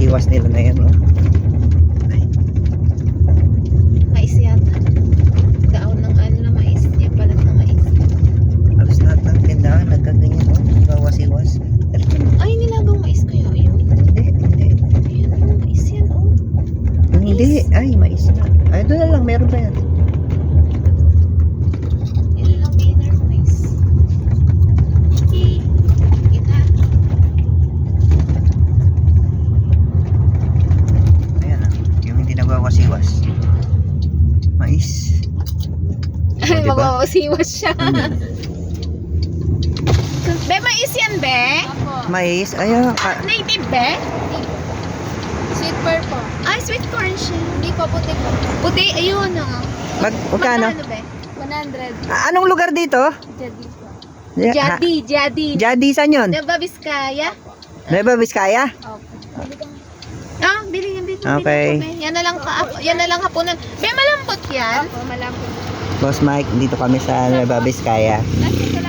wasiwas nila na yan, oh. Ay, Mais yata. Daon ng ano na mais. Yung balat ng mais. halos lahat ng tindahan nagkaganyan, oh. Nagwawasiwas. Ay, nilagang mais kaya yun. Hindi. Ayan, oh, mais yan, oh. Hindi. Ay, mais na. Ay, doon na lang. Meron pa yan. Yan lang winner mais. Kita. Ayan, ah. Yung hindi nagwawasiwas. Mais. Ay, diba? magwawasiwas siya. Be, mais yan, be? Mais. Ayan. Native, be? Sweet purple. Ay, sweet corn siya. Hindi po, puti po. Puti, ayun, oh. Magkano? Magkano, be? 100. Anong lugar dito? Jadi po. Jadi. Jadi, saan yun? Diba, Biskaya? Nueva Vizcaya? Opo. Ah, bili yan, bili. Okay. Bili ko, be. Yan na lang hapunan. Be, malambot yan. Opo, malambot. Boss Mike, dito kami sa Nueva Vizcaya. Kasi